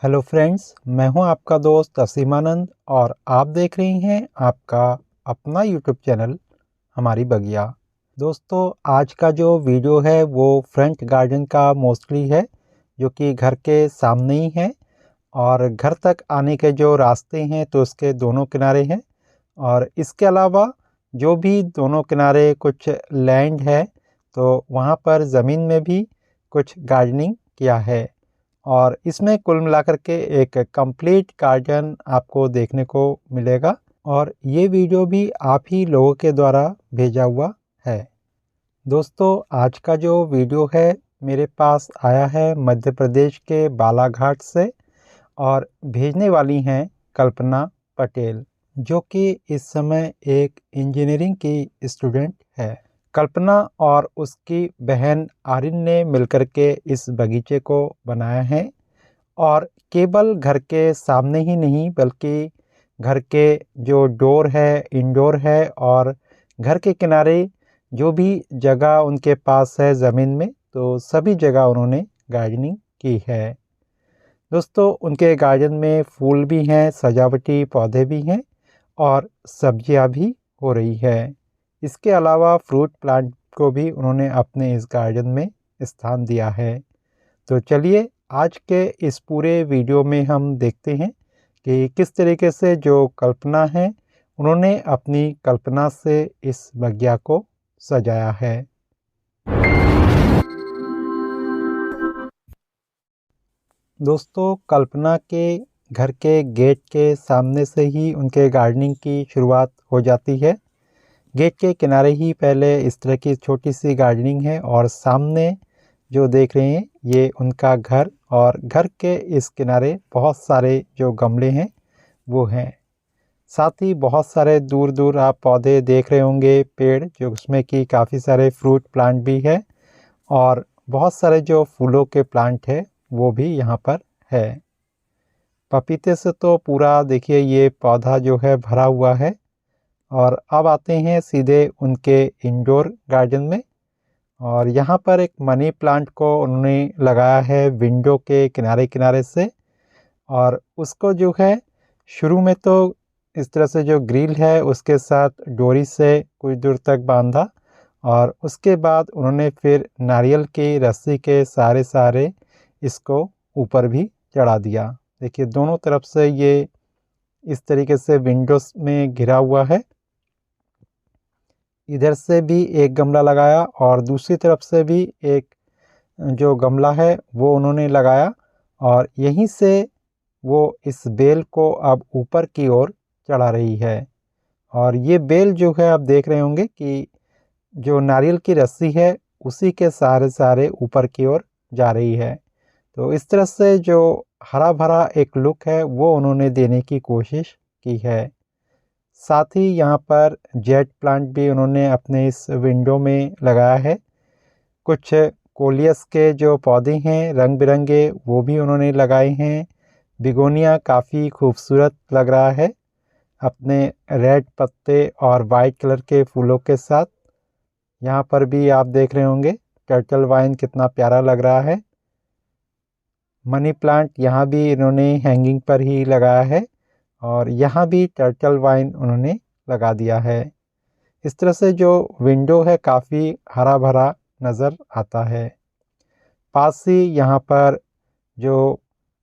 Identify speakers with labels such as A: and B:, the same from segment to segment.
A: Hello friends, मैं हूं आपका दोस्त असीमानंद और आप देख रही हैं आपका अपना यूट्यूब चैनल हमारी बगिया। दोस्तों, आज का जो वीडियो है वो फ्रंट गार्डन का मोस्टली है, जो कि घर के सामने ही है और घर तक आने के जो रास्ते हैं तो उसके दोनों किनारे हैं। और इसके अलावा जो भी दोनों किनारे कुछ लैंड है तो वहाँ पर ज़मीन में भी कुछ गार्डनिंग किया है और इसमें कुल मिलाकर के एक कंप्लीट गार्डन आपको देखने को मिलेगा। और ये वीडियो भी आप ही लोगों के द्वारा भेजा हुआ है। दोस्तों, आज का जो वीडियो है मेरे पास आया है मध्य प्रदेश के बालाघाट से और भेजने वाली हैं कल्पना पटेल, जो कि इस समय एक इंजीनियरिंग की स्टूडेंट है। कल्पना और उसकी बहन आर्यन ने मिलकर के इस बगीचे को बनाया है और केवल घर के सामने ही नहीं बल्कि घर के जो डोर है, इंडोर है और घर के किनारे जो भी जगह उनके पास है ज़मीन में, तो सभी जगह उन्होंने गार्डनिंग की है। दोस्तों, उनके गार्डन में फूल भी हैं, सजावटी पौधे भी हैं और सब्जियां भी हो रही है। इसके अलावा फ्रूट प्लांट को भी उन्होंने अपने इस गार्डन में स्थान दिया है। तो चलिए आज के इस पूरे वीडियो में हम देखते हैं कि किस तरीके से जो कल्पना है उन्होंने अपनी कल्पना से इस बगिया को सजाया है। दोस्तों, कल्पना के घर के गेट के सामने से ही उनके गार्डनिंग की शुरुआत हो जाती है। गेट के किनारे ही पहले इस तरह की छोटी सी गार्डनिंग है और सामने जो देख रहे हैं ये उनका घर और घर के इस किनारे बहुत सारे जो गमले हैं वो हैं। साथ ही बहुत सारे दूर दूर आप पौधे देख रहे होंगे, पेड़, जो उसमें कि काफ़ी सारे फ्रूट प्लांट भी है और बहुत सारे जो फूलों के प्लांट है वो भी यहाँ पर है। पपीते से तो पूरा देखिए ये पौधा जो है भरा हुआ है। और अब आते हैं सीधे उनके इंडोर गार्डन में और यहाँ पर एक मनी प्लांट को उन्होंने लगाया है विंडो के किनारे किनारे से। और उसको जो है शुरू में तो इस तरह से जो ग्रिल है उसके साथ डोरी से कुछ दूर तक बांधा और उसके बाद उन्होंने फिर नारियल की रस्सी के सहारे इसको ऊपर भी चढ़ा दिया। देखिए दोनों तरफ से ये इस तरीके से विंडोज में घिरा हुआ है। इधर से भी एक गमला लगाया और दूसरी तरफ से भी एक जो गमला है वो उन्होंने लगाया और यहीं से वो इस बेल को अब ऊपर की ओर चढ़ा रही है। और ये बेल जो है आप देख रहे होंगे कि जो नारियल की रस्सी है उसी के सहारे ऊपर की ओर जा रही है। तो इस तरह से जो हरा भरा एक लुक है वो उन्होंने देने की कोशिश की है। साथ ही यहाँ पर जेट प्लांट भी उन्होंने अपने इस विंडो में लगाया है। कुछ कोलियस के जो पौधे हैं रंग बिरंगे वो भी उन्होंने लगाए हैं। बिगोनिया काफ़ी खूबसूरत लग रहा है अपने रेड पत्ते और वाइट कलर के फूलों के साथ। यहाँ पर भी आप देख रहे होंगे टर्टल वाइन कितना प्यारा लग रहा है। मनी प्लांट यहाँ भी इन्होंने हैंगिंग पर ही लगाया है और यहाँ भी टर्टल वाइन उन्होंने लगा दिया है। इस तरह से जो विंडो है काफ़ी हरा भरा नज़र आता है। पास ही यहाँ पर जो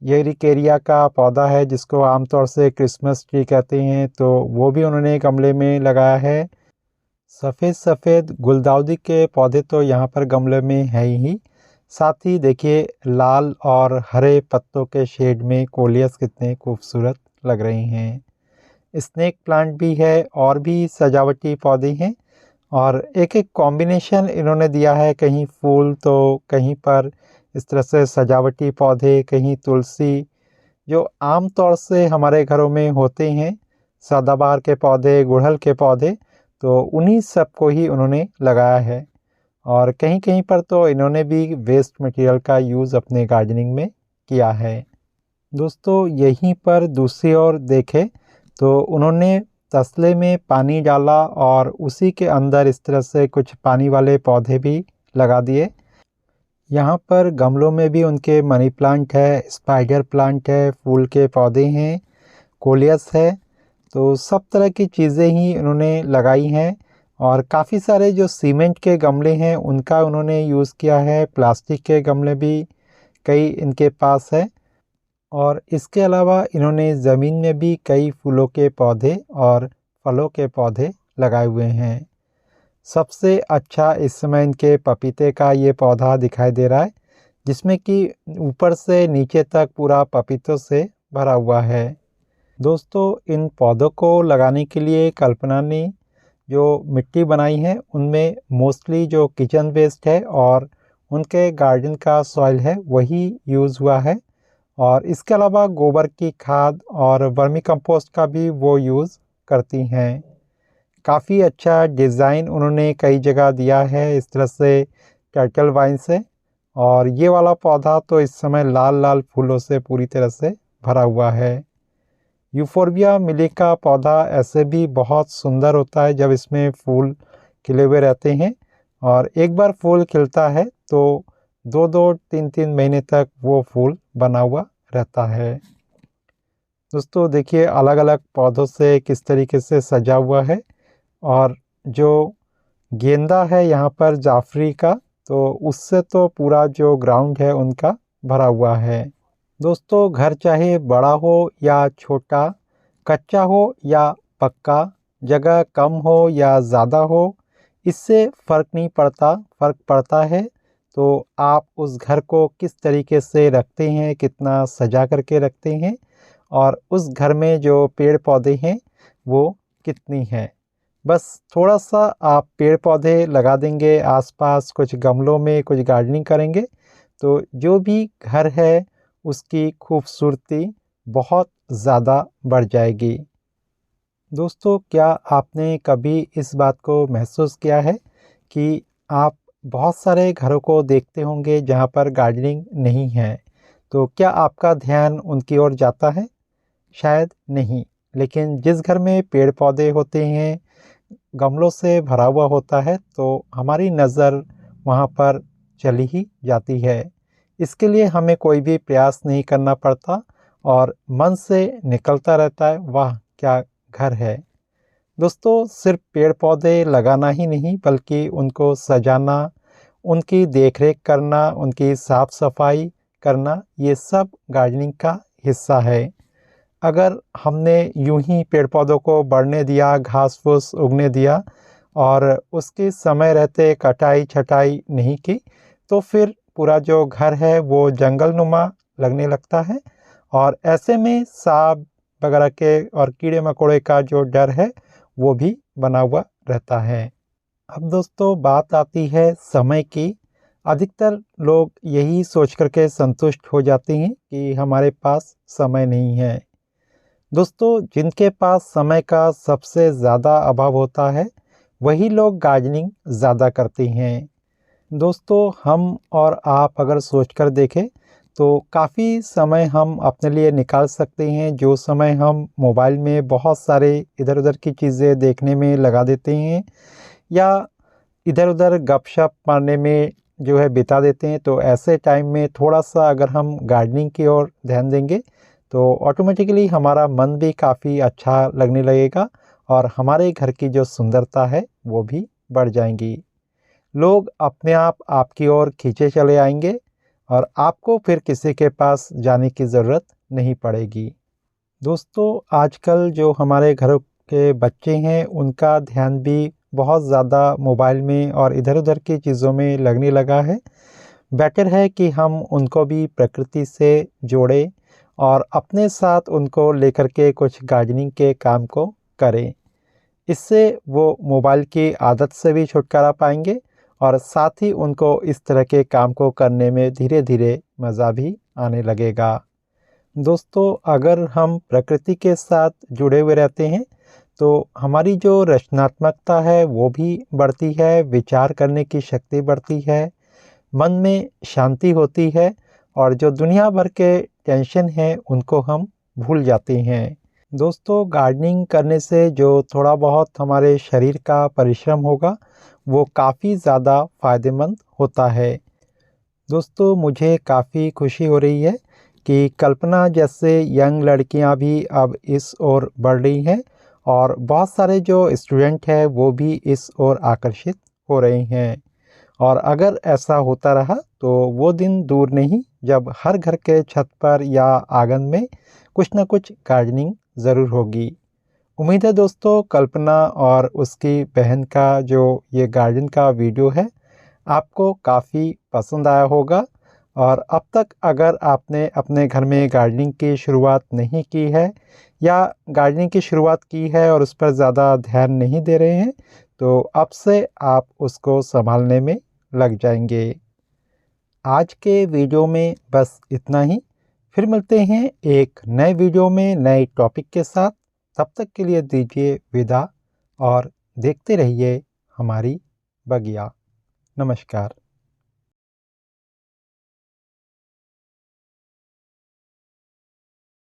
A: एरिकेरिया का पौधा है जिसको आमतौर से क्रिसमस ट्री कहते हैं, तो वो भी उन्होंने गमले में लगाया है। सफ़ेद सफ़ेद गुलदाउदी के पौधे तो यहाँ पर गमले में है ही। साथ ही देखिए लाल और हरे पत्तों के शेड में कोलियस कितने खूबसूरत लग रहे हैं। स्नेक प्लांट भी है और भी सजावटी पौधे हैं और एक एक कॉम्बिनेशन इन्होंने दिया है, कहीं फूल तो कहीं पर इस तरह से सजावटी पौधे, कहीं तुलसी, जो आम तौर से हमारे घरों में होते हैं, सदाबहार के पौधे, गुड़हल के पौधे, तो उन्हीं सब को ही उन्होंने लगाया है। और कहीं कहीं पर तो इन्होंने भी वेस्ट मटेरियल का यूज़ अपने गार्डनिंग में किया है। दोस्तों, यहीं पर दूसरी ओर देखें तो उन्होंने तसले में पानी डाला और उसी के अंदर इस तरह से कुछ पानी वाले पौधे भी लगा दिए। यहाँ पर गमलों में भी उनके मनी प्लांट है, स्पाइडर प्लांट है, फूल के पौधे हैं, कोलियस है। तो सब तरह की चीज़ें ही उन्होंने लगाई हैं। और काफ़ी सारे जो सीमेंट के गमले हैं उनका उन्होंने यूज़ किया है। प्लास्टिक के गमले भी कई इनके पास है। और इसके अलावा इन्होंने ज़मीन में भी कई फूलों के पौधे और फलों के पौधे लगाए हुए हैं। सबसे अच्छा इस समय इनके पपीते का ये पौधा दिखाई दे रहा है, जिसमें कि ऊपर से नीचे तक पूरा पपीतों से भरा हुआ है। दोस्तों, इन पौधों को लगाने के लिए कल्पना ने जो मिट्टी बनाई है उनमें मोस्टली जो किचन वेस्ट है और उनके गार्डन का सॉइल है वही यूज़ हुआ है। और इसके अलावा गोबर की खाद और वर्मी कंपोस्ट का भी वो यूज़ करती हैं। काफ़ी अच्छा डिज़ाइन उन्होंने कई जगह दिया है इस तरह से टर्टल वाइन से। और ये वाला पौधा तो इस समय लाल लाल फूलों से पूरी तरह से भरा हुआ है। यूफोर्बिया मिली का पौधा ऐसे भी बहुत सुंदर होता है जब इसमें फूल खिले हुए रहते हैं। और एक बार फूल खिलता है तो 2-2, 3-3 महीने तक वो फूल बना हुआ रहता है। दोस्तों देखिए, अलग अलग पौधों से किस तरीके से सजा हुआ है। और जो गेंदा है यहाँ पर जाफरी का, तो उससे तो पूरा जो ग्राउंड है उनका भरा हुआ है। दोस्तों, घर चाहे बड़ा हो या छोटा, कच्चा हो या पक्का, जगह कम हो या ज़्यादा हो, इससे फ़र्क नहीं पड़ता। फ़र्क पड़ता है तो आप उस घर को किस तरीके से रखते हैं, कितना सजा करके रखते हैं, और उस घर में जो पेड़ पौधे हैं वो कितनी हैं। बस थोड़ा सा आप पेड़ पौधे लगा देंगे आसपास, कुछ गमलों में कुछ गार्डनिंग करेंगे, तो जो भी घर है उसकी खूबसूरती बहुत ज़्यादा बढ़ जाएगी। दोस्तों, क्या आपने कभी इस बात को महसूस किया है कि आप बहुत सारे घरों को देखते होंगे जहाँ पर गार्डनिंग नहीं है, तो क्या आपका ध्यान उनकी ओर जाता है? शायद नहीं। लेकिन जिस घर में पेड़ पौधे होते हैं, गमलों से भरा हुआ होता है, तो हमारी नज़र वहाँ पर चली ही जाती है। इसके लिए हमें कोई भी प्रयास नहीं करना पड़ता और मन से निकलता रहता है, वाह क्या घर है। दोस्तों, सिर्फ पेड़ पौधे लगाना ही नहीं बल्कि उनको सजाना, उनकी देखरेख करना, उनकी साफ़ सफाई करना, ये सब गार्डनिंग का हिस्सा है। अगर हमने यूं ही पेड़ पौधों को बढ़ने दिया, घास फूस उगने दिया और उसके समय रहते कटाई छटाई नहीं की, तो फिर पूरा जो घर है वो जंगल नुमा लगने लगता है। और ऐसे में सांप वगैरह के और कीड़े मकोड़े का जो डर है वो भी बना हुआ रहता है। अब दोस्तों, बात आती है समय की। अधिकतर लोग यही सोच करके संतुष्ट हो जाते हैं कि हमारे पास समय नहीं है। दोस्तों, जिनके पास समय का सबसे ज़्यादा अभाव होता है वही लोग गार्डनिंग ज़्यादा करते हैं। दोस्तों, हम और आप अगर सोचकर देखें तो काफ़ी समय हम अपने लिए निकाल सकते हैं। जो समय हम मोबाइल में बहुत सारे इधर उधर की चीज़ें देखने में लगा देते हैं या इधर उधर गपशप मारने में जो है बिता देते हैं, तो ऐसे टाइम में थोड़ा सा अगर हम गार्डनिंग की ओर ध्यान देंगे तो ऑटोमेटिकली हमारा मन भी काफ़ी अच्छा लगने लगेगा और हमारे घर की जो सुंदरता है वो भी बढ़ जाएंगी। लोग अपने आप आपकी ओर खींचे चले आएंगे और आपको फिर किसी के पास जाने की ज़रूरत नहीं पड़ेगी। दोस्तों, आजकल जो हमारे घरों के बच्चे हैं उनका ध्यान भी बहुत ज़्यादा मोबाइल में और इधर उधर की चीज़ों में लगने लगा है। बेटर है कि हम उनको भी प्रकृति से जोड़ें और अपने साथ उनको लेकर के कुछ गार्डनिंग के काम को करें। इससे वो मोबाइल की आदत से भी छुटकारा पाएंगे और साथ ही उनको इस तरह के काम को करने में धीरे धीरे मज़ा भी आने लगेगा। दोस्तों, अगर हम प्रकृति के साथ जुड़े हुए रहते हैं तो हमारी जो रचनात्मकता है वो भी बढ़ती है, विचार करने की शक्ति बढ़ती है, मन में शांति होती है और जो दुनिया भर के टेंशन हैं उनको हम भूल जाते हैं। दोस्तों, गार्डनिंग करने से जो थोड़ा बहुत हमारे शरीर का परिश्रम होगा वो काफ़ी ज़्यादा फ़ायदेमंद होता है। दोस्तों मुझे काफ़ी खुशी हो रही है कि कल्पना जैसे यंग लड़कियां भी अब इस ओर बढ़ रही हैं और बहुत सारे जो स्टूडेंट हैं वो भी इस ओर आकर्षित हो रहे हैं। और अगर ऐसा होता रहा तो वो दिन दूर नहीं जब हर घर के छत पर या आंगन में कुछ ना कुछ गार्डनिंग ज़रूर होगी। उम्मीद है दोस्तों कल्पना और उसकी बहन का जो ये गार्डन का वीडियो है आपको काफ़ी पसंद आया होगा। और अब तक अगर आपने अपने घर में गार्डनिंग की शुरुआत नहीं की है या गार्डनिंग की शुरुआत की है और उस पर ज़्यादा ध्यान नहीं दे रहे हैं तो अब से आप उसको संभालने में लग जाएंगे। आज के वीडियो में बस इतना ही। फिर मिलते हैं एक नए वीडियो में नए टॉपिक के साथ। तब तक के लिए दीजिए विदा और देखते रहिए हमारी बगिया। नमस्कार।